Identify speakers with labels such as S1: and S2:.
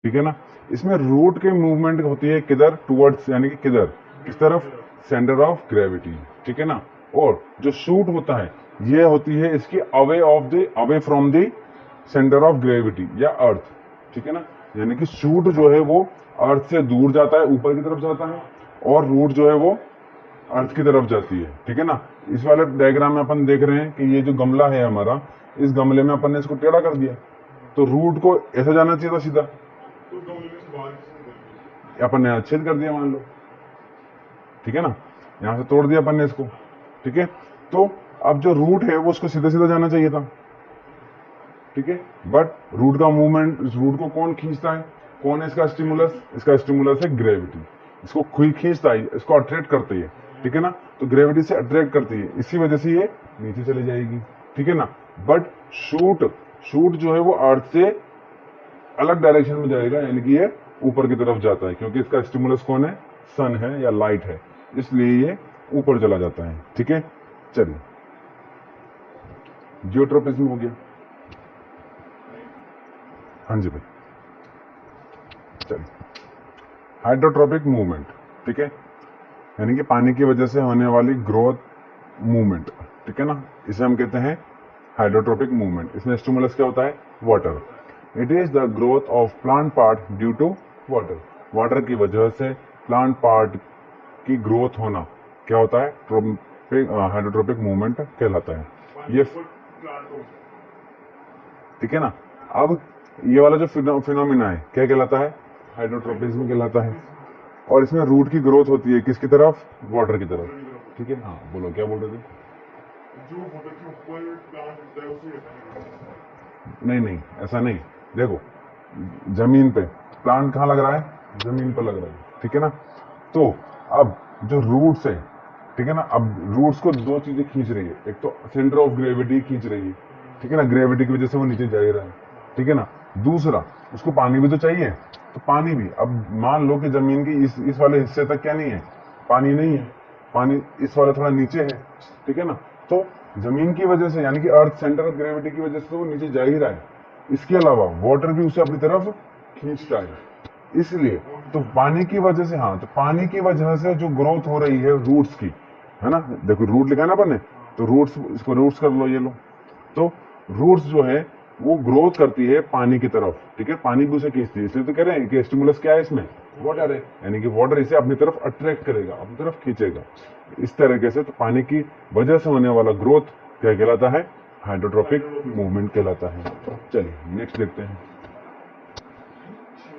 S1: ठीक है ना। इसमें रूट के मूवमेंट होती है किधर, टुवर्ड्स, यानी कि किधर, किस तरफ, सेंटर ऑफ ग्रेविटी, ठीक है ना। और जो शूट होता है ये होती है इसकी away from the centre of gravity या अर्थ, ठीक है ना। यानी कि शूट जो है वो अर्थ से दूर जाता है, ऊपर की तरफ जाता है, और रूट जो है वो अर्थ की तरफ जाती है, ठीक है ना। इस वाले डायग्राम में अपन देख रहे हैं कि ये जो गमला है हमारा, इस गमले में अपन ने इसको टेढ़ा कर दिया, तो रूट को ऐसा जाना चाहिए था सीधा, अपन ने छेद कर दिया मान लो, ठीक है ना, यहां से तोड़ दिया अपन ने इसको, ठीक है। तो अब जो रूट है वो उसको सीधा सीधा जाना चाहिए था, ठीक है। बट रूट का मूवमेंट, इस रूट को कौन खींचता है, कौन है इसका स्टिमुलस, इसका स्टिमुलस है ग्रेविटी। इसको खींचता है, इसको अट्रैक्ट करती है, ठीक है ना। तो ग्रेविटी से अट्रैक्ट करती है, इसी वजह से ये नीचे चली जाएगी, ठीक है ना। बट शूट शूट जो है वो अर्थ से अलग डायरेक्शन में जाएगा, यानी कि ये ऊपर की तरफ जाता है, क्योंकि इसका स्टिमुलस कौन है, सन है या लाइट है, इसलिए ये ऊपर चला जाता है, ठीक है। चलिए, जियोट्रोपिज्म हो गया। हाँ जी भाई, चलिए, हाइड्रोट्रोपिक मूवमेंट, ठीक है, यानी कि पानी की वजह से होने वाली ग्रोथ मूवमेंट, ठीक है ना, इसे हम कहते हैं हाइड्रोट्रोपिक मूवमेंट। इसमें स्टिमुलस क्या होता है, water. It is the growth of plant part due to water. Water की वजह से प्लांट पार्ट की ग्रोथ होना क्या होता है, हाइड्रोट्रोपिक मूवमेंट कहलाता है ये, ठीक है ना। अब ये वाला जो फिनोमिना है क्या कहलाता है, हाइड्रोट्रोपिज्म कहलाता है। और इसमें रूट की ग्रोथ होती है किसकी तरफ, वाटर की तरफ, ठीक है। हाँ बोलो, क्या बोल रहे थे। जो वाटर के ऊपर प्लांट होता है उसे, नहीं नहीं ऐसा नहीं, देखो जमीन पे प्लांट कहाँ लग रहा है, जमीन पर लग रहा है, ठीक है ना। तो अब जो रूट्स है, ठीक है ना, अब रूट्स को दो चीजें खींच रही है, एक तो सेंटर ऑफ ग्रेविटी खींच रही है, ठीक है ना, ग्रेविटी की वजह से वो नीचे जा ही रहा है, ठीक है ना। दूसरा, उसको पानी भी तो चाहिए, तो पानी भी, अब मान लो कि जमीन की इस वाले हिस्से तक क्या नहीं है, पानी नहीं है, पानी इस वाले थोड़ा नीचे है, ठीक है ना। तो जमीन की वजह से, यानी कि अर्थ सेंटर ऑफ ग्रेविटी की वजह से वो नीचे जा ही रहा है, इसके अलावा वाटर भी उसे अपनी तरफ खींचता है, इसलिए तो पानी की वजह से, हाँ, तो पानी की वजह से जो ग्रोथ हो रही है रूट्स की, है ना, देखो रूट लिखा ना अपन ने, तो रूट्स, इसको रूट्स कर लो, ये लो, तो रूट्स जो है वो ग्रोथ करती है पानी की तरफ, ठीक है, पानी भी उसे खींचती है, इसलिए तो कह रहे हैं कि स्टिमुलस क्या है इसमें, वाटर है, यानी कि वाटर इसे अपनी तरफ अट्रैक्ट करेगा, अपनी तरफ खींचेगा, इस तरीके से। तो पानी की वजह से होने वाला ग्रोथ क्या कहलाता है, हाइड्रोट्रोपिक मूवमेंट कहलाता है। चलिए नेक्स्ट देखते हैं।